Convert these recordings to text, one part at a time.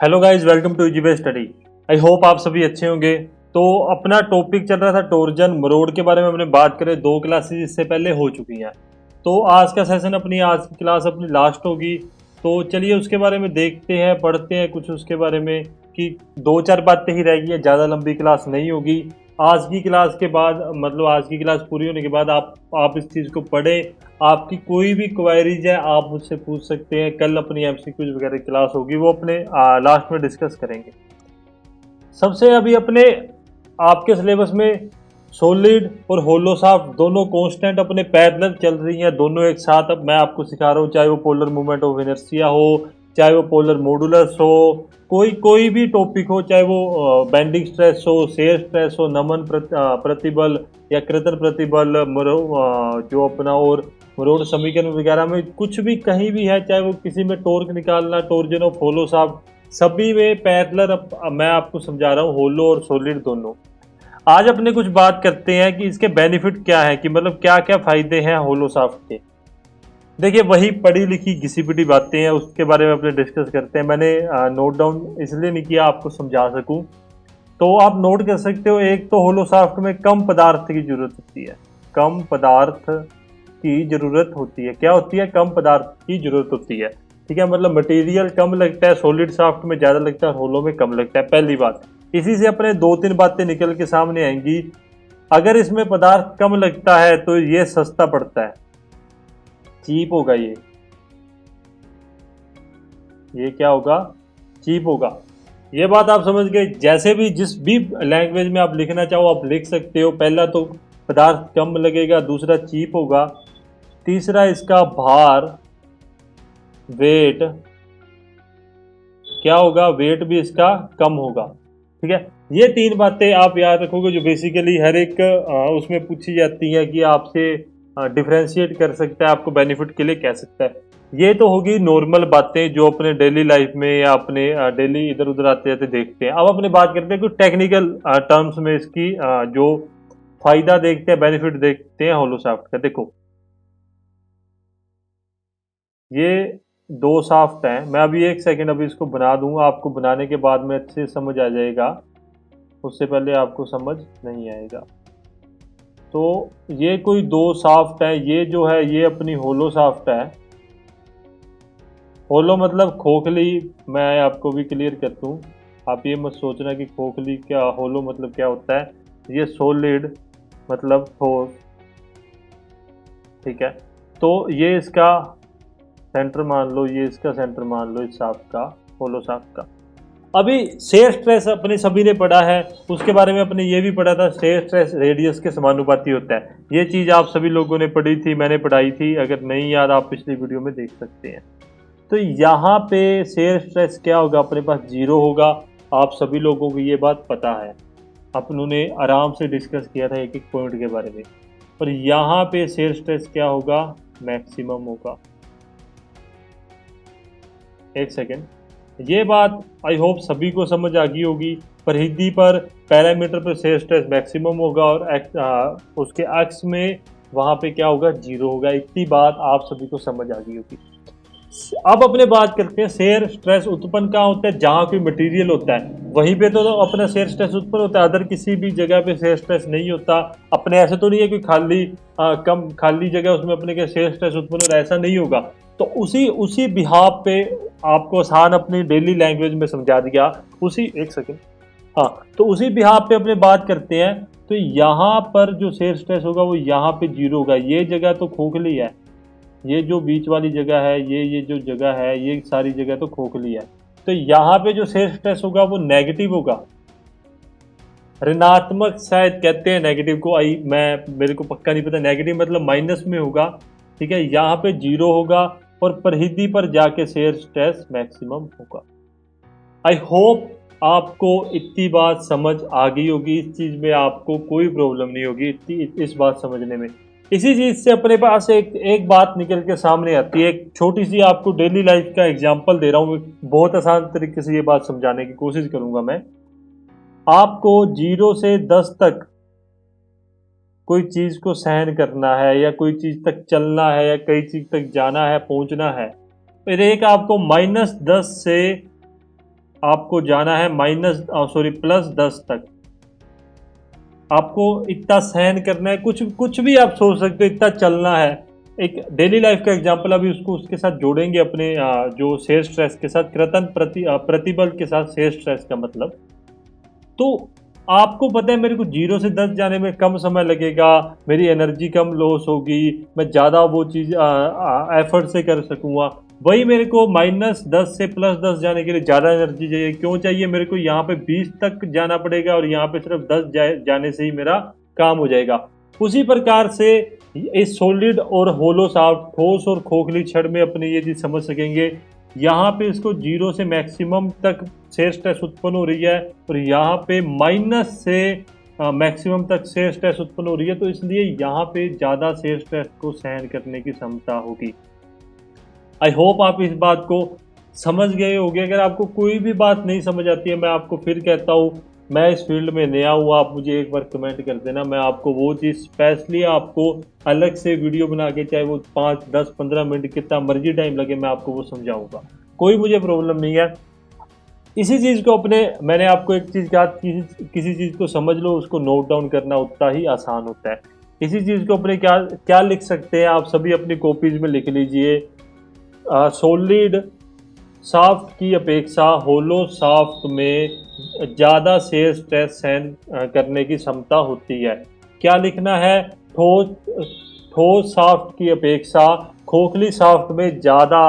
Hello guys, welcome to easy way study. I hope आप सभी अच्छे होंगे। तो अपना टॉपिक चल रहा था टोरजन मरोड़ के बारे में। हमने बात करें, 2 क्लासेस इससे पहले हो चुकी हैं। तो आज का सेशन आज की क्लास अपनी लास्ट होगी। तो चलिए उसके बारे में देखते हैं, पढ़ते हैं कुछ उसके बारे में कि 2-4 बातें ही रह गई है, ज़्यादा लंबी क्लास नहीं होगी। आज की क्लास के बाद आज की क्लास पूरी होने के बाद आप इस चीज़ को पढ़ें। आपकी कोई भी क्वेरीज है आप मुझसे पूछ सकते हैं। कल अपनी एमसीक्यूज वगैरह क्लास होगी, वो अपने लास्ट में डिस्कस करेंगे। सबसे अभी अपने आपके सिलेबस में सॉलिड और होलोसॉफ्ट दोनों कांस्टेंट अपने पैरेलल चल रही हैं, दोनों एक साथ। अब मैं आपको सिखा रहा हूँ, चाहे वो पोलर मूवमेंट ऑफ इनर्शिया हो, चाहे वो पोलर मॉडुलस हो, कोई भी टॉपिक हो, चाहे वो बेंडिंग स्ट्रेस हो, शेयर स्ट्रेस हो, नमन प्रतिबल या कृतन प्रतिबल, जो अपना और मरोड़ समीकरण वगैरह में कुछ भी कहीं भी है, चाहे वो किसी में टॉर्क निकालना, टॉर्जन ऑफ होलोसॉफ्ट, सभी में पैरेलल मैं आपको समझा रहा हूँ, होलो और सॉलिड दोनों। आज अपने कुछ बात करते हैं कि इसके बेनिफिट क्या है, कि मतलब क्या क्या फायदे हैं होलोसॉफ्ट के। देखिए, वही पढ़ी लिखी घिसी पिटी बातें हैं, उसके बारे में अपने डिस्कस करते हैं। मैंने नोट डाउन इसलिए नहीं किया, आपको समझा सकूं। तो आप नोट कर सकते हो, एक तो होलोसॉफ्ट में कम पदार्थ की जरूरत होती है। कम पदार्थ की जरूरत होती है। क्या होती है? कम पदार्थ की जरूरत होती है। ठीक है, मतलब मटेरियल कम लगता है, सॉलिड सॉफ्ट में ज्यादा लगता है, होलो में कम लगता है। पहली बात, इसी से अपने 2-3 बातें निकल के सामने आएंगी। अगर इसमें पदार्थ कम लगता है तो ये सस्ता पड़ता है, चीप होगा। ये क्या होगा? चीप होगा। ये बात आप समझ गए। जैसे भी जिस भी लैंग्वेज में आप लिखना चाहो आप लिख सकते हो। पहला तो पदार्थ कम लगेगा, दूसरा चीप होगा, तीसरा इसका भार, वेट, क्या होगा? वेट भी इसका कम होगा। ठीक है, ये 3 बातें आप याद रखोगे, जो बेसिकली हर एक उसमें पूछी जाती है कि आपसे डिफ्रेंशिएट कर सकता है, आपको बेनिफिट के लिए कह सकता है। ये तो होगी नॉर्मल बातें जो अपने डेली लाइफ में या अपने डेली इधर उधर आते जाते देखते हैं। अब अपने बात करते हैं कुछ टेक्निकल टर्म्स में इसकी जो फायदा देखते हैं, बेनिफिट देखते हैं होलोसॉफ्ट का। देखो, ये 2 शाफ्ट हैं। मैं अभी 1 सेकेंड अभी इसको बना दूंगा, आपको बनाने के बाद में अच्छे से समझ आ जाएगा, उससे पहले आपको समझ नहीं आएगा। तो ये कोई 2 शाफ्ट है, ये जो है ये अपनी होलो शाफ्ट है। होलो मतलब खोखली। मैं आपको भी क्लियर कर दूं, आप ये मत सोचना कि खोखली क्या, होलो मतलब क्या होता है। ये सॉलिड मतलब ठोस। ठीक है, तो ये इसका सेंटर मान लो, ये इसका सेंटर मान लो, इस शाफ्ट का, होलो शाफ्ट का। अभी शेयर स्ट्रेस अपने सभी ने पढ़ा है, उसके बारे में अपने ये भी पढ़ा था, शेयर स्ट्रेस रेडियस के समानुपाती होता है। ये चीज़ आप सभी लोगों ने पढ़ी थी, मैंने पढ़ाई थी। अगर नहीं याद, आप पिछली वीडियो में देख सकते हैं। तो यहाँ पे शेयर स्ट्रेस क्या होगा? अपने पास 0 होगा। आप सभी लोगों को ये बात पता है, अपनों आराम से डिस्कस किया था एक एक पॉइंट के बारे में। और यहाँ पे शेयर स्ट्रेस क्या होगा? मैक्सिमम होगा। 1 सेकेंड, ये बात आई होप सभी को समझ आ गई होगी। परिधि पर, पैरामीटर पर शेयर स्ट्रेस मैक्सिमम होगा, और उसके एक्स में वहां पे क्या होगा? 0 होगा। इतनी बात आप सभी को समझ आ गई होगी। अब अपने बात करते हैं, शेयर स्ट्रेस उत्पन्न कहाँ होता है? जहां कोई मटेरियल होता है वहीं पे तो अपना शेयर स्ट्रेस उत्पन्न होता है। अदर किसी भी जगह पे शेयर स्ट्रेस नहीं होता। अपने ऐसे तो नहीं है कोई खाली कम खाली जगह उसमें अपने के शेयर स्ट्रेस उत्पन्न हो रहा है, ऐसा नहीं होगा। तो उसी उसी बिहाफ पे आपको आसान अपनी डेली लैंग्वेज में समझा दिया। उसी 1 सेकेंड, हाँ, तो उसी बिहाफ पे अपने बात करते हैं। तो यहाँ पर जो शेयर स्ट्रेस होगा वो यहाँ पे 0 होगा। ये जगह तो खोखली है, ये जो बीच वाली जगह है, ये जो जगह है, ये सारी जगह तो खोखली है। तो यहाँ पे जो शेयर स्ट्रेस होगा वो नेगेटिव होगा, ऋणात्मक शायद कहते हैं नेगेटिव को। आई मैं मेरे को पक्का नहीं पता, नेगेटिव मतलब माइनस में होगा। ठीक है, यहाँ पे 0 होगा, और परिधि पर जाके शेयर स्ट्रेस मैक्सिमम होगा। आई होप आपको इतनी बात समझ आ गई होगी। इस चीज़ में आपको कोई प्रॉब्लम नहीं होगी इतनी इस बात समझने में। इसी चीज़ से अपने पास एक बात निकल के सामने आती है। एक छोटी सी आपको डेली लाइफ का एग्जांपल दे रहा हूँ, बहुत आसान तरीके से ये बात समझाने की कोशिश करूंगा मैं। आपको 0 से 10 तक कोई चीज़ को सहन करना है, या कोई चीज़ तक चलना है, या कई चीज़ तक जाना है, पहुंचना है। फिर एक आपको -10 से आपको जाना है +10 तक। आपको इतना सहन करना है, कुछ कुछ भी आप सोच सकते हो, इतना चलना है। एक डेली लाइफ का एग्जांपल अभी उसको उसके साथ जोड़ेंगे अपने जो शेयर स्ट्रेस के साथ, प्रतिबल के साथ शेयर स्ट्रेस का मतलब। तो आपको पता है मेरे को 0 से 10 जाने में कम समय लगेगा, मेरी एनर्जी कम लॉस होगी, मैं ज़्यादा वो चीज़ एफर्ट से कर सकूँगा। वही मेरे को -10 से +10 जाने के लिए ज़्यादा एनर्जी चाहिए। क्यों चाहिए? मेरे को यहाँ पे 20 तक जाना पड़ेगा और यहाँ पे सिर्फ 10 जाने से ही मेरा काम हो जाएगा। उसी प्रकार से इस सॉलिड और होलो सॉफ्ट, ठोस और खोखली छड़ में अपने ये चीज़ समझ सकेंगे। यहाँ पे इसको 0 से मैक्सिमम तक शेयर स्ट्रेस उत्पन्न हो रही है और यहाँ पे माइनस से मैक्सिमम तक शेयर स्ट्रेस उत्पन्न हो रही है, तो इसलिए यहाँ पे ज़्यादा शेयर स्ट्रेस को सहन करने की क्षमता होगी। आई होप आप इस बात को समझ गए होंगे। अगर आपको कोई भी बात नहीं समझ आती है, मैं आपको फिर कहता हूँ, मैं इस फील्ड में नया हूँ, आप मुझे एक बार कमेंट कर देना, मैं आपको वो चीज़ स्पेशली आपको अलग से वीडियो बना के, चाहे वो 5, 10, 15 मिनट कितना मर्जी टाइम लगे, मैं आपको वो समझाऊंगा। कोई मुझे प्रॉब्लम नहीं है। इसी चीज़ को अपने, मैंने आपको एक चीज़ कहा, किसी चीज़ को समझ लो, उसको नोट डाउन करना उतना ही आसान होता है। इसी चीज़ को अपने क्या क्या लिख सकते हैं, आप सभी अपनी कॉपीज में लिख लीजिए। सॉलिड सॉफ्ट की अपेक्षा होलो सॉफ्ट में ज़्यादा शेयर स्ट्रेस सहन करने की क्षमता होती है। क्या लिखना है? ठोस ठोस सॉफ्ट की अपेक्षा खोखली सॉफ्ट में ज़्यादा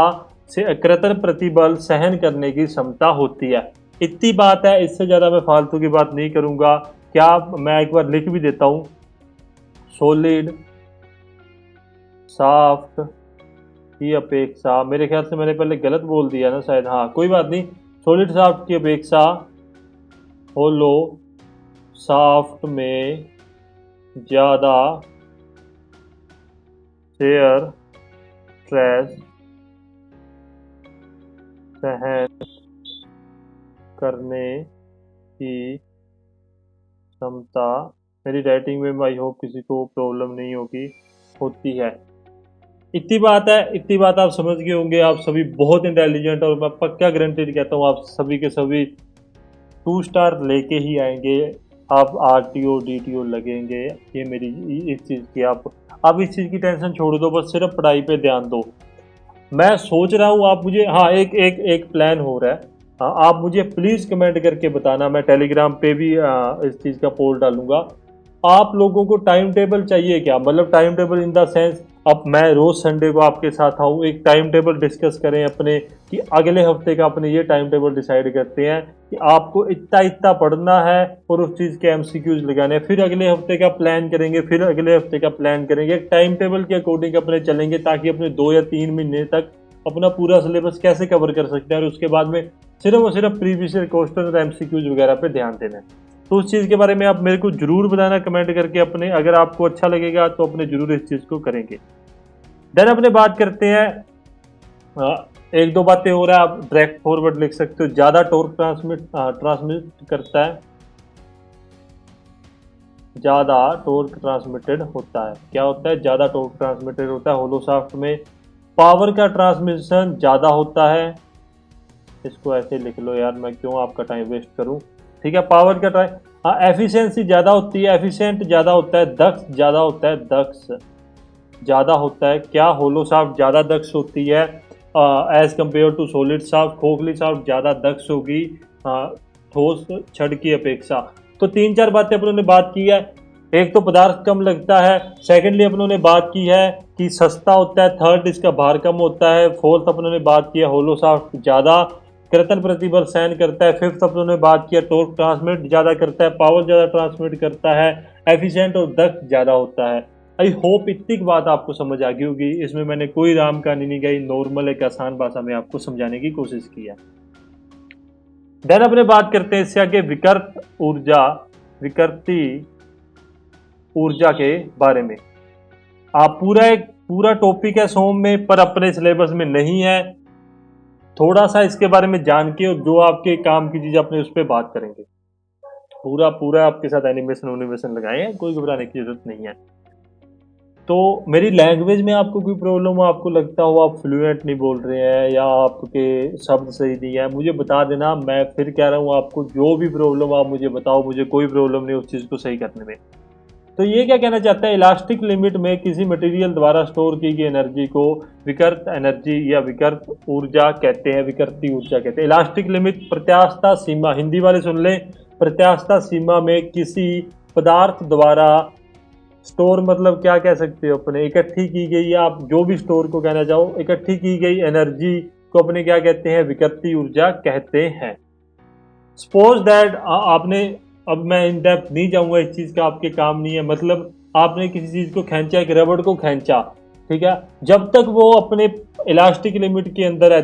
से कृत्रिम प्रतिबल सहन करने की क्षमता होती है। इतनी बात है, इससे ज़्यादा मैं फालतू की बात नहीं करूँगा। क्या मैं एक बार लिख भी देता हूँ, सॉलिड सॉफ्ट की अपेक्षा, मेरे ख्याल से मैंने पहले गलत बोल दिया ना शायद, हाँ कोई बात नहीं। सॉलिड सॉफ्ट की अपेक्षा होलो सॉफ्ट में ज़्यादा शेयर स्ट्रेस सहन करने की क्षमता, मेरी राइटिंग में आई होप किसी को प्रॉब्लम नहीं होगी, होती है। इतनी बात है, इतनी बात आप समझ गए होंगे। आप सभी बहुत इंटेलिजेंट, और मैं पक्का गारंटेड कहता हूँ आप सभी के सभी 2 स्टार लेके ही आएंगे। आप आरटीओ डीटीओ लगेंगे, ये मेरी इस चीज़ की आप इस चीज़ की टेंशन छोड़ दो, बस सिर्फ पढ़ाई पे ध्यान दो। मैं सोच रहा हूँ आप मुझे, हाँ एक प्लान हो रहा है। हाँ, आप मुझे प्लीज़ कमेंट करके बताना, मैं टेलीग्राम पे भी इस चीज़ का पोल डालूंगा। आप लोगों को टाइम टेबल चाहिए क्या? मतलब time table in the sense, अब मैं रोज़ संडे को आपके साथ आऊँ, एक टाइम टेबल डिस्कस करें अपने, कि अगले हफ्ते का अपने ये टाइम टेबल डिसाइड करते हैं कि आपको इतना इतना पढ़ना है और उस चीज़ के एमसीक्यूज लगाने हैं। फिर अगले हफ्ते का प्लान करेंगे, फिर अगले हफ्ते का प्लान करेंगे, एक टाइम टेबल के अकॉर्डिंग अपने चलेंगे, ताकि अपने 2 या 3 महीने तक अपना पूरा सिलेबस कैसे कवर कर सकते हैं, और उसके बाद में सिर्फ और सिर्फ प्रीवियस ईयर क्वेश्चन और एमसीक्यूज वगैरह पे ध्यान देना है। तो उस चीज़ के बारे में आप मेरे को जरूर बताना कमेंट करके अपने, अगर आपको अच्छा लगेगा तो अपने जरूर इस चीज़ को करेंगे। देन अपने बात करते हैं, एक दो बातें हो रहा है, आप डायरेक्ट फॉरवर्ड लिख सकते हो। ज़्यादा टॉर्क ट्रांसमिट करता है, ज़्यादा टॉर्क ट्रांसमिटेड होता है। क्या होता है? ज़्यादा टॉर्क ट्रांसमिटेड होता है। होलो सॉफ्ट में पावर का ट्रांसमिशन ज़्यादा होता है। इसको ऐसे लिख लो यार, मैं क्यों आपका टाइम वेस्ट करूं। ठीक है, पावर का टाइम, हाँ एफिशिएंसी ज़्यादा होती है, एफिशिएंट ज़्यादा होता है, दक्ष ज़्यादा होता है, दक्ष ज़्यादा होता है। क्या होलो सॉफ्ट ज़्यादा दक्ष होती है as compare to solid shaft? खोखली सॉफ्ट ज़्यादा दक्ष होगी ठोस छड़ की अपेक्षा। तो 3-4 बातें अपनों ने बात की है। एक तो पदार्थ कम लगता है, सेकेंडली अपनों ने बात की है कि सस्ता होता है, थर्ड इसका भार कम होता है, फोर्थ अपनों ने बात की है होलो सॉफ्ट ज़्यादा कृत्रिम प्रतिबल सहन करता है, फिफ्थ अपनों ने बात किया टॉर्क ट्रांसमिट ज़्यादा करता है, पावर ज़्यादा ट्रांसमिट करता है, एफिशिएंट और दक्ष ज़्यादा होता है। आई होप इतनी बात आपको समझ आ गई होगी। इसमें मैंने कोई राम कहानी नहीं गई, नॉर्मल एक आसान भाषा में आपको समझाने की कोशिश की है। देन अपने बात करते हैं इससे आगे विकृति ऊर्जा के बारे में। आप पूरा टॉपिक है सोम में, पर अपने सिलेबस में नहीं है। थोड़ा सा इसके बारे में जान के, और जो आपके काम की चीज़ अपने उस पर बात करेंगे। पूरा आपके साथ एनिमेशन लगाए हैं, कोई घबराने की जरूरत नहीं है। तो मेरी लैंग्वेज में आपको कोई प्रॉब्लम हो, आपको लगता हो आप फ्लुएंट नहीं बोल रहे हैं या आपके शब्द सही नहीं है, मुझे बता देना। मैं फिर कह रहा हूँ आपको, जो भी प्रॉब्लम आप मुझे बताओ, मुझे कोई प्रॉब्लम नहीं उस चीज़ को सही करने में। तो ये क्या कहना चाहता है, इलास्टिक लिमिट में किसी मटेरियल द्वारा स्टोर की गई एनर्जी को विकृत एनर्जी या विकृत ऊर्जा कहते हैं, विकृति ऊर्जा कहते हैं। इलास्टिक लिमिट प्रत्यास्थता सीमा, हिंदी वाले सुन लें, प्रत्यास्थता सीमा में किसी पदार्थ द्वारा स्टोर मतलब क्या कह सकते हो, अपने इकट्ठी की गई, या आप जो भी स्टोर को कहना चाहो, इकट्ठी की गई एनर्जी को अपने क्या कहते हैं, विकृति ऊर्जा कहते हैं। सपोज दैट आपने, अब मैं इन डेप्थ नहीं जाऊंगा, इस चीज का आपके काम नहीं है, मतलब आपने किसी चीज को खींचा, एक रबड़ को खींचा, ठीक है, जब तक वो अपने इलास्टिक लिमिट के अंदर है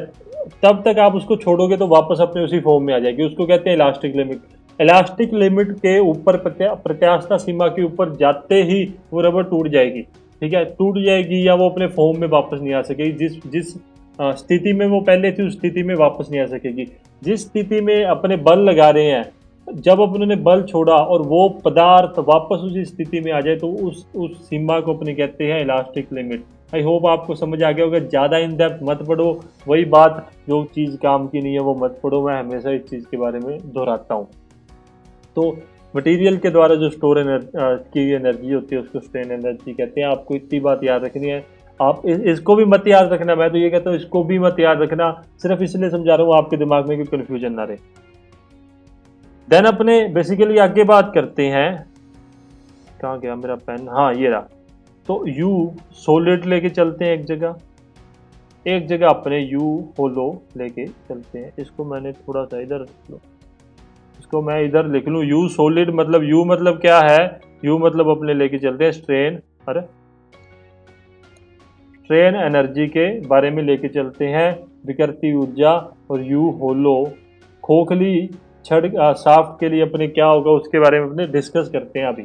तब तक आप उसको छोड़ोगे तो वापस अपने उसी फॉर्म में आ जाएगी, उसको कहते हैं इलास्टिक लिमिट। इलास्टिक लिमिट के ऊपर प्रत्यास्थता सीमा के ऊपर जाते ही वो रबड़ टूट जाएगी, ठीक है, टूट जाएगी, या वो अपने फॉर्म में वापस नहीं आ सकेगी। जिस जिस स्थिति में वो पहले थी उस स्थिति में वापस नहीं आ सकेगी। जिस स्थिति में अपने बल लगा रहे हैं, जब अपने बल छोड़ा और वो पदार्थ वापस उसी स्थिति में आ जाए तो उस सीमा को अपने कहते हैं इलास्टिक लिमिट। आई होप आपको समझ आ गया होगा। ज़्यादा इन डेप्थ मत पढ़ो, वही बात, जो चीज़ काम की नहीं है वो मत पढ़ो, मैं हमेशा इस चीज़ के बारे में दोहराता हूँ। तो मटेरियल के द्वारा जो स्टोर की एनर्जी होती है उसको स्ट्रेन एनर्जी कहते हैं। आपको इतनी बात याद रखनी है। आप इसको भी मत याद रखना, मैं तो ये कहता हूँ इसको भी मत याद रखना, सिर्फ इसलिए समझा रहा हूँ आपके दिमाग में कोई कन्फ्यूजन ना रहे। देन अपने बेसिकली आगे बात करते हैं, कहाँ गया मेरा पेन, हाँ ये रहा। तो यू सॉलिड लेके चलते हैं एक जगह अपने यू होलो लेके चलते हैं। इसको मैंने थोड़ा सा इधर रख लो, इसको मैं इधर लिख लूँ, यू सॉलिड मतलब यू मतलब क्या है, यू मतलब अपने लेके चलते हैं स्ट्रेन, अरे स्ट्रेन एनर्जी के बारे में लेके चलते हैं, विकृति ऊर्जा। और यू होलो खोखली छड़ साफ्ट के लिए अपने क्या होगा उसके बारे में अपने डिस्कस करते हैं। अभी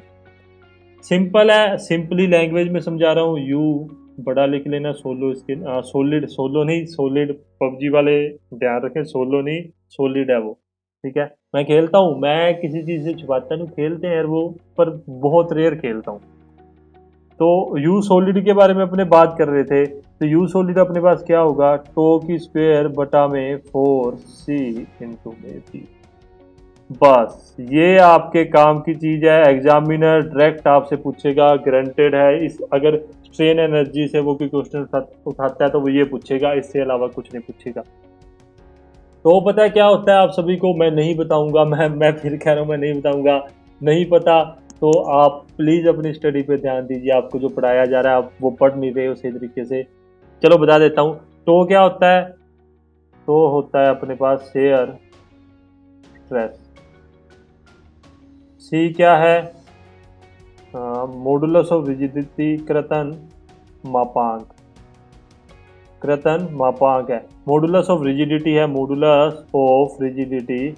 सिंपल है, सिंपली लैंग्वेज में समझा रहा हूँ। यू बड़ा लिख लेना, सोलो इसके सॉलिड, सोलो नहीं सॉलिड, पबजी वाले ध्यान रखें, सोलो नहीं सॉलिड है वो, ठीक है। मैं खेलता हूँ, मैं किसी चीज़ से छुपाता नहीं, खेलते हैं वो, पर बहुत रेयर खेलता हूँ। तो यू सॉलिड के बारे में अपने बात कर रहे थे। तो यू सॉलिड अपने पास क्या होगा, टो की स्क्वायर बटा में 4c इंटू में v। बस ये आपके काम की चीज़ है, एग्जामिनर डायरेक्ट आपसे पूछेगा, ग्रांटेड है। इस अगर स्ट्रेन एनर्जी से वो कोई क्वेश्चन उठाता है तो वो ये पूछेगा, इससे अलावा कुछ नहीं पूछेगा। तो पता है क्या होता है आप सभी को, मैं नहीं बताऊंगा, मैं फिर कह रहा हूँ मैं नहीं बताऊंगा, नहीं पता तो आप प्लीज़ अपनी स्टडी पे ध्यान दीजिए। आपको जो पढ़ाया जा रहा है आप वो पढ़ नहीं रहे हो सही तरीके से। चलो बता देता हूँ, तो क्या होता है, तो होता है अपने पास शेयर स्ट्रेस। सी क्या है, मॉडुलस ऑफ रिजिडिटी, कृतन मापांक, कृतन मापांक है। मॉडुलस ऑफ रिजिडिटी है, मॉडुलस ऑफ रिजिडिटी,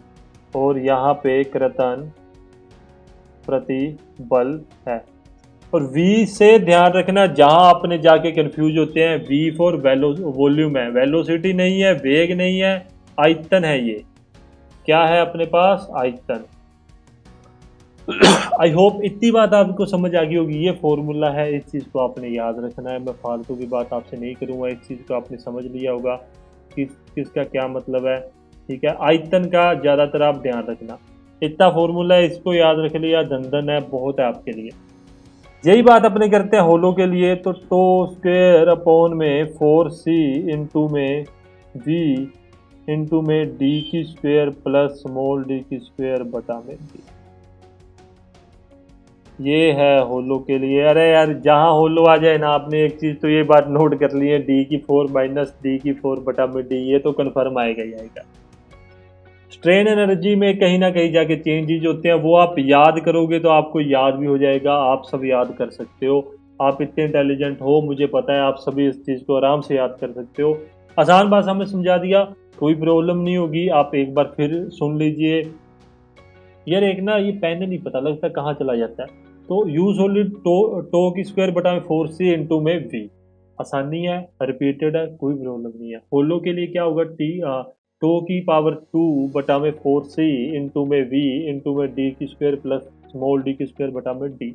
और यहाँ पे कृतन प्रतिबल है। और V से ध्यान रखना, जहां आपने जाके कंफ्यूज होते हैं, V फॉर वॉल्यूम है, वेलोसिटी नहीं है, वेग नहीं है, आयतन है। ये क्या है अपने पास, आयतन। आई होप इतनी बात आपको समझ आ गई होगी। ये फॉर्मूला है, इस चीज़ को आपने याद रखना है। मैं फालतू की बात आपसे नहीं करूँगा, इस चीज़ को आपने समझ लिया होगा किसका क्या मतलब है, ठीक है। आयतन का ज़्यादातर आप ध्यान रखना, इतना फॉर्मूला है, इसको याद रख लिया, धन है, बहुत है आपके लिए। यही बात अपने करते हैं होलो के लिए। तो टो स्क्वेयर अपॉन में 4c इंटू में v इंटू में d की स्क्वेयर प्लस स्मॉल d की स्क्वेयर बटा में d, ये है होलो के लिए। अरे यार जहाँ होलो आ जाए ना, आपने एक चीज़ तो ये बात नोट कर ली है, d की 4 माइनस d की 4 बटा में d, ये तो कन्फर्म आएगा ही आएगा। स्ट्रेन एनर्जी में कहीं ना कहीं जाके चेंजेज होते हैं, वो आप याद करोगे तो आपको याद भी हो जाएगा, आप सब याद कर सकते हो। आप इतने इंटेलिजेंट हो, मुझे पता है, आप सभी इस चीज़ को आराम से याद कर सकते हो। आसान भाषा में समझा दिया, कोई प्रॉब्लम नहीं होगी। आप एक बार फिर सुन लीजिए। यार एक ना ये पेन नहीं पता लगता कहाँ चला जाता है। तो यू सॉलिड टो की स्क्वायर बटा में 4c इंटू में v, आसानी है, रिपीटेड है, कोई प्रॉब्लम नहीं है। होलो के लिए क्या होगा, टो की पावर 2 बटा में 4c इंटू में v इंटू में d की स्क्वायर प्लस स्मॉल d की स्क्वायर बटा में d।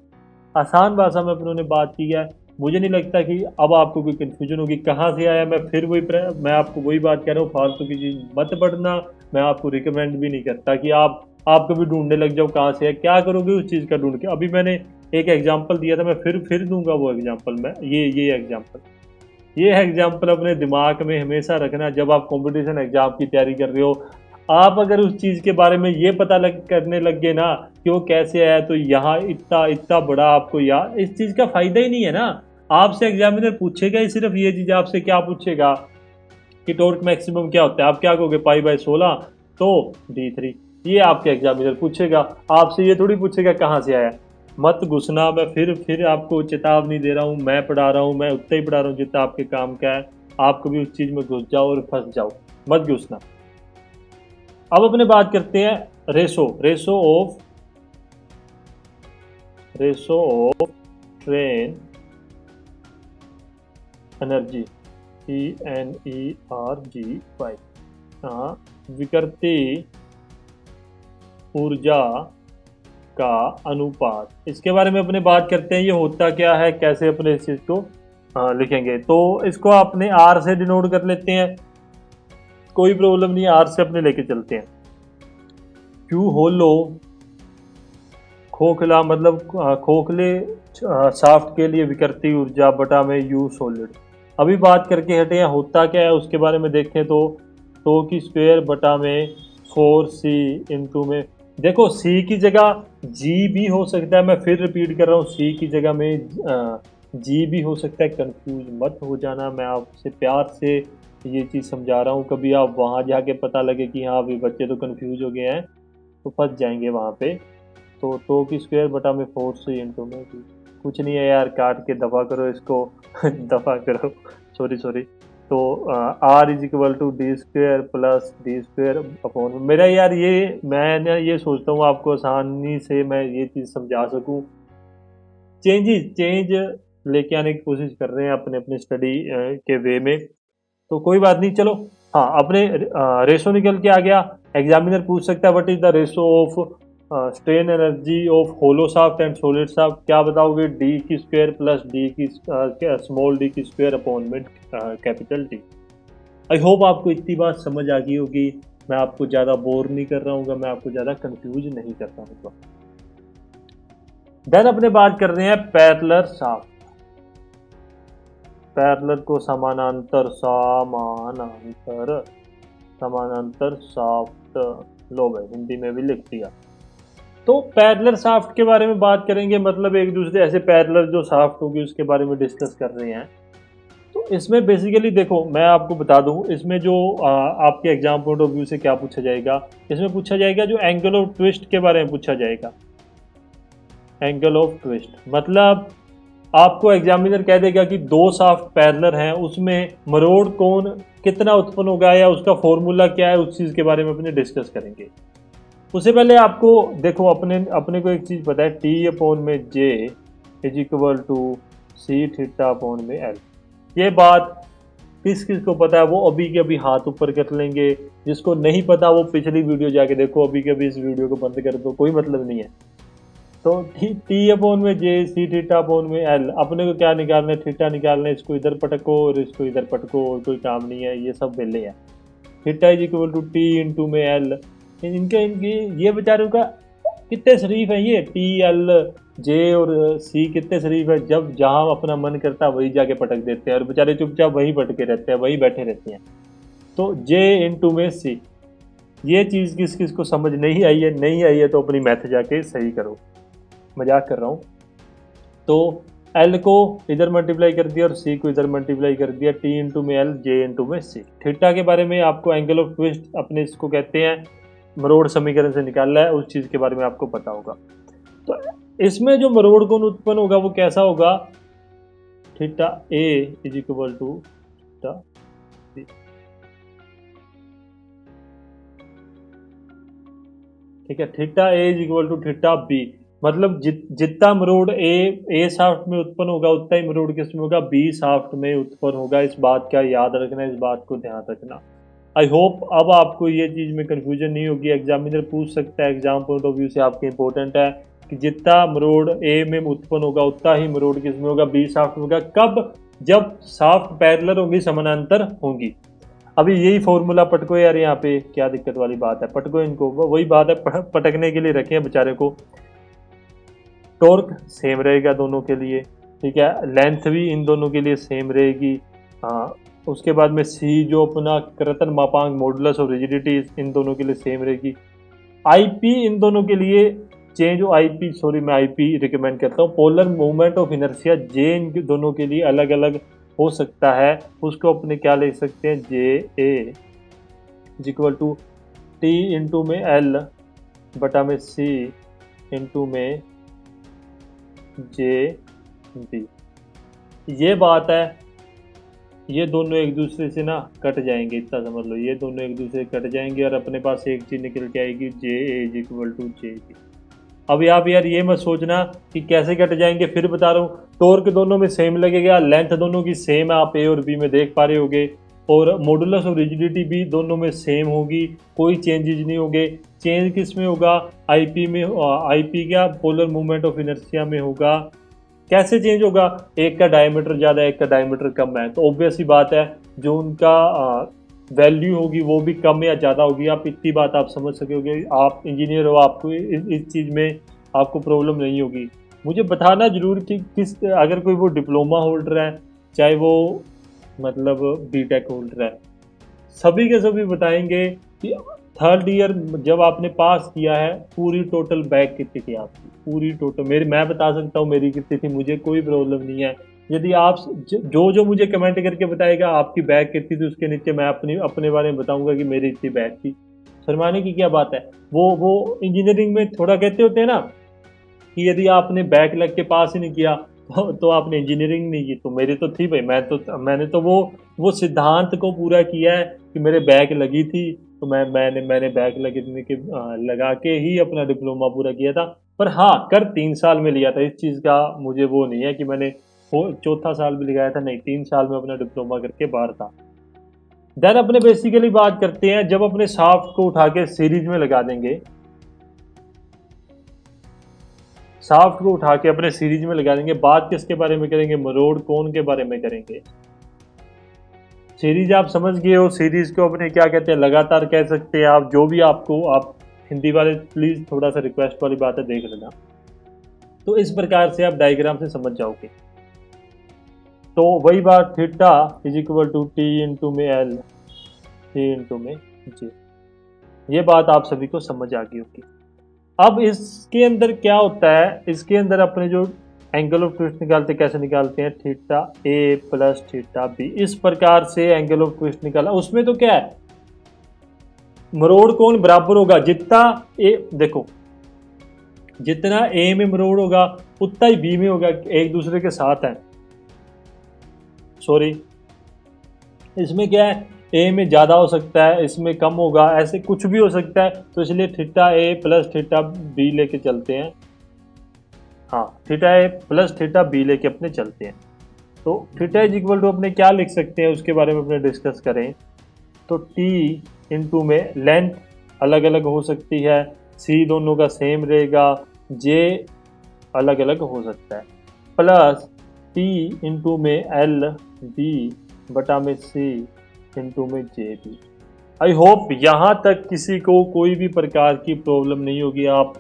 आसान भाषा में अपनों ने बात की है। मुझे नहीं लगता कि अब आपको कोई कन्फ्यूजन होगी कहाँ से आया। मैं आपको वही बात कह रहा हूँ, फालतू की चीज़ मत पढ़ना। मैं आपको रिकमेंड भी नहीं करता कि आप कभी ढूंढने लग जाओ कहाँ से है, क्या करोगे उस चीज़ का ढूंढ के। अभी मैंने एक एग्जाम्पल दिया था, मैं फिर दूंगा वो एग्जाम्पल। मैं ये एग्जाम्पल अपने दिमाग में हमेशा रखना जब आप कंपटीशन एग्जाम की तैयारी कर रहे हो। आप अगर उस चीज़ के बारे में ये पता करने लग गए ना कि वो कैसे आया, तो यहाँ इतना इतना बड़ा आपको यार इस चीज़ का फायदा ही नहीं है ना। आपसे एग्जामिनर पूछेगा ही सिर्फ ये चीज़, आपसे क्या पूछेगा कि टॉर्क मैक्सिमम क्या होता है, आप क्या कहोगे पाई/16 तो D3। ये आपके एग्जामिनर पूछेगा, आपसे ये थोड़ी पूछेगा कहाँ से आया। मत घुसना, मैं फिर आपको चेतावनी दे रहा हूँ। मैं पढ़ा रहा हूँ, मैं उतना ही पढ़ा रहा हूँ जितना आपके काम का है। आप कभी उस चीज़ में घुस जाओ और फंस जाओ, मत घुसना। अब अपने बात करते हैं ratio of train energy, TNERGY, विकृति ऊर्जा का अनुपात। इसके बारे में अपने बात करते हैं, ये होता क्या है, कैसे अपने इस चीज़ को लिखेंगे। तो इसको अपने R से डिनोट कर लेते हैं, कोई प्रॉब्लम नहीं, R से अपने लेके चलते हैं। Q होलो, खोखला मतलब खोखले शाफ्ट के लिए विकृति ऊर्जा बटा में U सॉलिड। अभी बात करके हटे हैं होता क्या है उसके बारे में देखें तो की स्क्वायर बटा में 4C इंटू में, देखो C की जगह G भी हो सकता है। मैं फिर रिपीट कर रहा हूँ, C की जगह में G भी हो सकता है। कंफ्यूज मत हो जाना, मैं आपसे प्यार से ये चीज़ समझा रहा हूँ। कभी आप वहाँ जाके पता लगे कि हाँ अभी बच्चे तो कंफ्यूज हो गए हैं, तो फंस जाएंगे वहाँ पे। तो की स्क्वायर बटा में 4C इंटू में, कुछ नहीं है यार, काट के दफा करो इसको दफा करो, सॉरी। तो R=D² प्लस D² अपॉन, मेरा यार ये मैं ना ये सोचता हूँ आपको आसानी से मैं ये चीज़ समझा सकूँ। चेंज लेके आने की कोशिश कर रहे हैं अपने अपने स्टडी के वे में, तो कोई बात नहीं। चलो हाँ, अपने रेशो निकल के आ गया। एग्जामिनर पूछ सकता है what is the ratio of strain energy of hollow shaft and solid shaft, क्या बताओगे? D² plus small D² upon में कैपिटल D। आई होप आपको इतनी बात समझ आ गई होगी। मैं आपको ज़्यादा बोर नहीं कर रहा हूँ, मैं आपको ज़्यादा कंफ्यूज नहीं कर रहा हूँ। देन अपने बात कर रहे हैं पैरेलल शाफ्ट। पैरेलल को समानांतर शाफ्ट, लो भाई हिंदी में भी लिख दिया। तो पैरेलल शाफ्ट के बारे में बात करेंगे, मतलब एक दूसरे ऐसे पैरेलल जो शाफ्ट होगी उसके बारे में डिस्कस कर रहे हैं। तो इसमें बेसिकली देखो मैं आपको बता दूं, इसमें जो आपके एग्जाम पॉइंट ऑफ व्यू से क्या पूछा जाएगा, इसमें पूछा जाएगा जो एंगल ऑफ ट्विस्ट के बारे में पूछा जाएगा। एंगल ऑफ ट्विस्ट मतलब आपको एग्जामिनर कह देगा कि दो शाफ्ट पैरेलल हैं, उसमें मरोड़ कोण कितना उत्पन्न होगा या उसका फॉर्मूला क्या है, उस चीज़ के बारे में अपने डिस्कस करेंगे। उससे पहले आपको देखो अपने को एक चीज़ पता है, T/J=C∞L। ये बात किस किस को पता है वो अभी के अभी हाथ ऊपर कर लेंगे, जिसको नहीं पता वो पिछली वीडियो जाके देखो, अभी के अभी इस वीडियो को बंद कर दो, कोई मतलब नहीं है। तो T/J/C∞L, अपने को क्या निकालना है, थीटा निकालना है। इसको इधर पटको और इसको इधर पटको, और कोई काम नहीं है, ये सब वेले हैं। θ=T/L। इनके ये बेचारों का कितने शरीफ है ये T/L/J और C, कितने शरीफ है, जब जहाँ अपना मन करता है वही जाके पटक देते हैं, और बेचारे चुपचाप वहीं पटके रहते हैं, वहीं बैठे रहते हैं। तो J/C, ये चीज़ किस किस को समझ नहीं आई है तो अपनी मैथ जाके सही करो, मजाक कर रहा हूँ। तो L को इधर मल्टीप्लाई कर दिया और C को इधर मल्टीप्लाई कर दिया, T/L J/C। थीटा के बारे में आपको एंगल ऑफ ट्विस्ट अपने इसको कहते हैं, मरोड़ समीकरण से निकालना है, उस चीज़ के बारे में आपको पता होगा। तो इसमें जो मरोड़ कोण उत्पन्न होगा वो कैसा होगा, θA=θB। ठीक है, θA=θB, मतलब जितना मरोड़ ए शाफ्ट में उत्पन्न होगा उतना ही मरोड़ किस में होगा, बी शाफ्ट में उत्पन्न होगा। इस बात का याद रखना, इस बात को ध्यान रखना। आई होप अब आपको ये चीज़ में कन्फ्यूजन नहीं होगी। एग्जामिनर पूछ सकता है, एग्जाम पॉइंट ऑफ व्यू से आपके इंपॉर्टेंट है कि जितना मरोड़ ए में उत्पन्न होगा उतना ही मरोड़ किसमें होगा, बी शाफ्ट में होगा। कब? जब शाफ्ट पैरेलल होंगी, समानांतर होंगी। अभी यही फॉर्मूला पटको यार, यहाँ पे क्या दिक्कत वाली बात है, पटको इनको, वही बात है, पटकने के लिए रखे हैं बेचारे को। टॉर्क सेम रहेगा दोनों के लिए, ठीक है, लेंथ भी इन दोनों के लिए सेम रहेगी। हाँ, उसके बाद में सी जो अपना कृतन मापांक मॉडुलस और रिजिडिटी इन दोनों के लिए सेम रहेगी। आईपी इन दोनों के लिए चेंज, आईपी सॉरी मैं आईपी रिकमेंड करता हूँ। पोलर मूवमेंट ऑफ इनर्शिया जे इन दोनों के लिए अलग अलग हो सकता है, उसको अपने क्या लिख सकते हैं, जे ए इक्वल टू टी इंटू में एल बटा में सी इंटू में जे बी। ये बात है, ये दोनों एक दूसरे से ना कट जाएंगे, इतना समझ लो, ये दोनों एक दूसरे से कट जाएंगे और अपने पास एक चीज निकल के आएगी, J A is equal to J B. अब आप यार ये मत सोचना कि कैसे कट जाएंगे, फिर बता रहा हूँ, टॉर्क दोनों में सेम लगेगा, लेंथ दोनों की सेम है, आप ए और बी में देख पा रहे होगे, और मॉडुलस और रिजिडिटी भी दोनों में सेम होगी, कोई चेंजेज नहीं होंगे। चेंज किस में होगा, आईपी में, आईपी क्या, पोलर मूवमेंट ऑफ इनर्शिया में होगा। कैसे चेंज होगा, एक का डायमीटर ज़्यादा है, एक का डायमीटर कम है, तो ऑब्वियस ही बात है जो उनका वैल्यू होगी वो भी कम या ज़्यादा होगी। आप इतनी बात आप समझ सकोगे, आप इंजीनियर हो, आपको इस चीज़ में आपको प्रॉब्लम नहीं होगी। मुझे बताना जरूर कि किस, अगर कोई वो डिप्लोमा होल्डर है, चाहे वो मतलब बीटेक होल्डर है, सभी के सभी बताएंगे कि थर्ड ईयर जब आपने पास किया है, पूरी टोटल बैग कितनी थी आपकी, पूरी टोटल मैं बता सकता हूँ मेरी कितनी थी, मुझे कोई प्रॉब्लम नहीं है। यदि आप जो मुझे कमेंट करके बताएगा आपकी बैग कितनी थी, उसके नीचे मैं अपने बारे में बताऊंगा कि मेरी इतनी बैग थी। शर्माने की क्या बात है। वो इंजीनियरिंग में थोड़ा कहते होते हैं ना कि यदि आपने बैक लग के पास ही नहीं किया तो आपने इंजीनियरिंग नहीं की। तो मेरी तो थी भाई, मैंने तो वो सिद्धांत को पूरा किया है कि मेरे बैक लगी थी, तो मैंने बैक लगा के ही अपना डिप्लोमा पूरा किया था। पर हाँ, कर 3 साल में लिया था, इस चीज़ का मुझे वो नहीं है कि मैंने चौथा साल भी लगाया था, नहीं, 3 साल में अपना डिप्लोमा करके बाहर था। देन अपने बेसिकली बात करते हैं, जब अपने शाफ्ट को उठा के सीरीज में लगा देंगे, शाफ्ट को उठा के अपने सीरीज में लगा देंगे, बात किसके बारे में करेंगे, मरोड़ कोण के बारे में करेंगे। सीरीज आप समझ गए हो, सीरीज को अपने क्या कहते हैं, लगातार कह सकते हैं आप, जो भी आपको, आप हिंदी वाले प्लीज थोड़ा सा रिक्वेस्ट वाली बात है देख लेना। तो इस प्रकार से आप डायग्राम से समझ जाओगे। तो वही बात, theta is equal to T into में एल, टी इंटू में जी, ये बात आप सभी को समझ आ गई होगी। अब इसके अंदर क्या होता है, इसके अंदर अपने जो एंगल ऑफ ट्विस्ट निकालते, कैसे निकालते हैं, थीटा ए प्लस थीटा बी, इस प्रकार से एंगल ऑफ ट्विस्ट निकाला। उसमें तो क्या है, मरोड़ कोण बराबर होगा, जितना ए, देखो जितना ए में मरोड़ होगा उतना ही बी में होगा, एक दूसरे के साथ है। सॉरी, इसमें क्या है, ए में ज़्यादा हो सकता है, इसमें कम होगा, ऐसे कुछ भी हो सकता है। तो इसलिए थीटा ए प्लस थीटा बी लेके चलते हैं। हाँ, थीटा ए प्लस थीटा बी लेके अपने चलते हैं। तो थीटा इज इक्वल टू अपने क्या लिख सकते हैं, उसके बारे में अपने डिस्कस करें। तो टी इंटू में लेंथ अलग अलग हो सकती है, सी दोनों का सेम रहेगा, जे अलग अलग हो सकता है, प्लस टी इंटू में एल बी बटा में सी इंटू में जे बी। आई होप यहाँ तक किसी को कोई भी प्रकार की प्रॉब्लम नहीं होगी। आप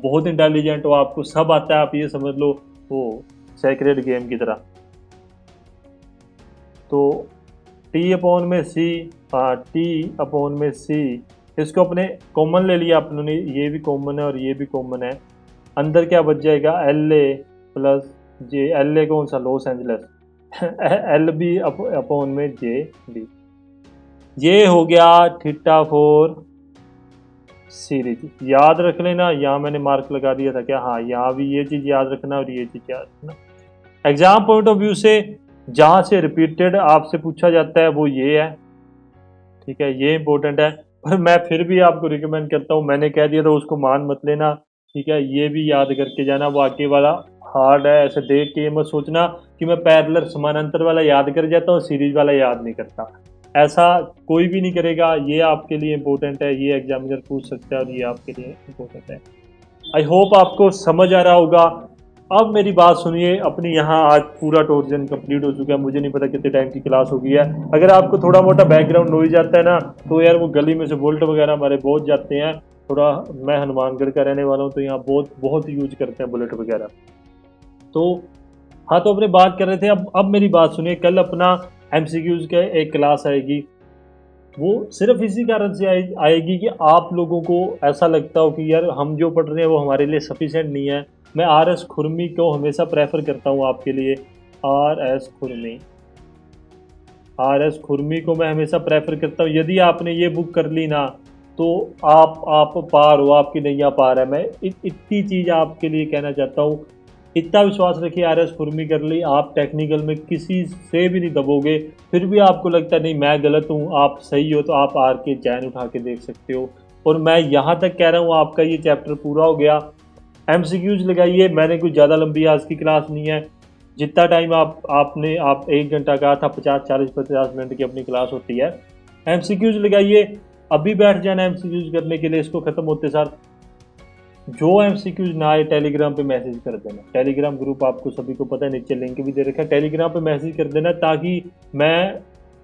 बहुत इंटेलिजेंट हो, आपको सब आता है, आप ये समझ लो वो सेक्रेड गेम की तरह। तो टी अपॉन में सी, टी अपॉन में सी, इसको अपने कॉमन ले लिया अपने, ये भी कॉमन है और ये भी कॉमन है। अंदर क्या बच जाएगा, L A plus J, L A कौन सा, Los Angeles, L B upon में जे बी। ये हो गया थीटा फोर सीरीज। याद रख लेना, यहाँ मैंने मार्क लगा दिया था क्या, हाँ, यहाँ भी ये चीज़ याद रखना और ये चीज़ याद रखना। एग्जाम पॉइंट ऑफ व्यू से जहाँ से रिपीटेड आपसे पूछा जाता है वो ये है, ठीक है, ये इंपॉर्टेंट है। पर मैं फिर भी आपको रिकमेंड करता हूँ, मैंने कह दिया तो उसको मान मत लेना, ठीक है, ये भी याद करके जाना। वाकई वाला हार्ड है, ऐसे देख के ये मत सोचना कि मैं पैरेलल समानांतर वाला याद कर जाता हूँ, सीरीज वाला याद नहीं करता, ऐसा कोई भी नहीं करेगा। ये आपके लिए इंपॉर्टेंट है, ये एग्जामिनर पूछ सकता है और ये आपके लिए इंपॉर्टेंट है। आई होप आपको समझ आ रहा होगा। अब मेरी बात सुनिए, अपनी यहाँ आज पूरा टोर्जन कंप्लीट हो चुका है। मुझे नहीं पता कितने टाइम की क्लास हो गई है। अगर आपको थोड़ा मोटा बैकग्राउंड नॉइज आता है ना, तो यार वो गली में से बुलेट वगैरह हमारे बहुत जाते हैं। थोड़ा मैं हनुमानगढ़ का रहने वाला हूँ, तो यहाँ बहुत बहुत यूज करते हैं बुलेट वगैरह। तो हाँ, तो अपने बात कर रहे थे। अब मेरी बात सुनिए, कल अपना एमसीक्यूज का एक क्लास आएगी। वो सिर्फ इसी कारण से आएगी कि आप लोगों को ऐसा लगता हो कि यार हम जो पढ़ रहे हैं वो हमारे लिए सफिशेंट नहीं है। मैं आर एस खुरमी को हमेशा प्रेफर करता हूँ आपके लिए। आर एस खुरमी, आर एस खुरमी को मैं हमेशा प्रेफर करता हूँ। यदि आपने ये बुक कर ली ना, तो आप पार हो, आपकी नैया पार है। मैं इतनी चीज़ आपके लिए कहना चाहता हूँ। इतना विश्वास रखिए, आर एस खुरमी कर ली, आप टेक्निकल में किसी से भी नहीं दबोगे। फिर भी आपको लगता है नहीं मैं गलत हूँ, आप सही हो, तो आप आर के चैन उठा के देख सकते हो। और मैं यहाँ तक कह रहा हूँ, आपका ये चैप्टर पूरा हो गया। एमसीक्यूज लगाइए। मैंने कुछ ज़्यादा लंबी आज की क्लास नहीं है। जितना टाइम आप 1 घंटा कहा था, 50 40 50 मिनट की अपनी क्लास होती है। एमसीक्यूज लगाइए। अभी बैठ जाना एमसीक्यूज करने के लिए। इसको ख़त्म होते सार जो एमसीक्यूज ना आए, टेलीग्राम पे मैसेज कर देना। टेलीग्राम ग्रुप आपको सभी को पता है, नीचे लिंक भी दे रखा है। टेलीग्राम पे मैसेज कर देना, ताकि मैं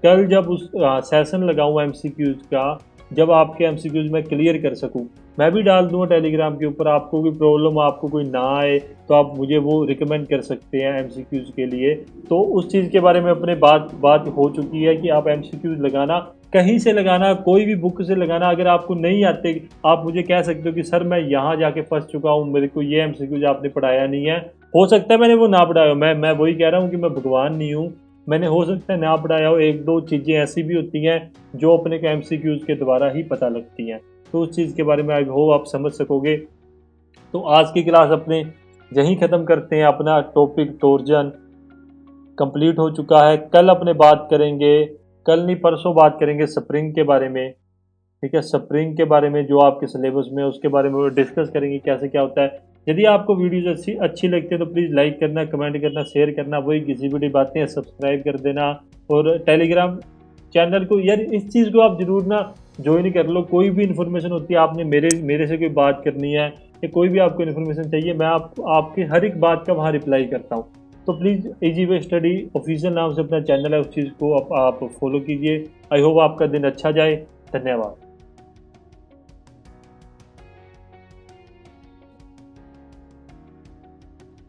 कल जब उस सेशन लगाऊँ एमसीक्यूज का, जब आपके एमसीक्यूज मैं क्लियर कर सकूँ, मैं भी डाल दूंगा टेलीग्राम के ऊपर। आपको कोई प्रॉब्लम, आपको कोई ना आए, तो आप मुझे वो रिकमेंड कर सकते हैं एमसीक्यूज के लिए। तो उस चीज़ के बारे में अपने बात हो चुकी है कि आप एमसीक्यूज लगाना, कहीं से लगाना, कोई भी बुक से लगाना। अगर आपको नहीं आते, आप मुझे कह सकते हो कि सर मैं यहाँ जाके फंस चुका हूँ, मेरे को ये एमसीक्यूज आपने पढ़ाया नहीं है। हो सकता है मैंने वो ना पढ़ाया हो। मैं वही कह रहा हूँ कि मैं भगवान नहीं हूँ। मैंने हो सकता है ना पढ़ाया हो। एक दो चीज़ें ऐसी भी होती हैं जो अपने को एमसीक्यूज के द्वारा ही पता लगती हैं। तो उस चीज़ के बारे में आई होप आप समझ सकोगे। तो आज की क्लास अपने यहीं ख़त्म करते हैं। अपना टॉपिक टोर्जन कंप्लीट हो चुका है। कल अपने बात करेंगे, कल नहीं परसों बात करेंगे स्प्रिंग के बारे में। ठीक है, स्प्रिंग के बारे में जो आपके सिलेबस में है उसके बारे में वो डिस्कस करेंगे, कैसे क्या होता है। यदि आपको वीडियोज अच्छी लगती है तो प्लीज़ लाइक करना, कमेंट करना, शेयर करना। वही घिसी पिटी बातें सब्सक्राइब कर देना। और टेलीग्राम चैनल को यार इस चीज़ को आप ज़रूर ना ज्वाइन कर लो। कोई भी इन्फॉर्मेशन होती है, आपने मेरे से कोई बात करनी है या कोई भी आपको इन्फॉर्मेशन चाहिए, मैं आपकी हर एक बात का वहाँ रिप्लाई करता हूँ। तो please easy way study official नाम से अपना चैनल है, उस चीज़ को आप फॉलो कीजिए। आई होप आपका दिन अच्छा जाए। धन्यवाद।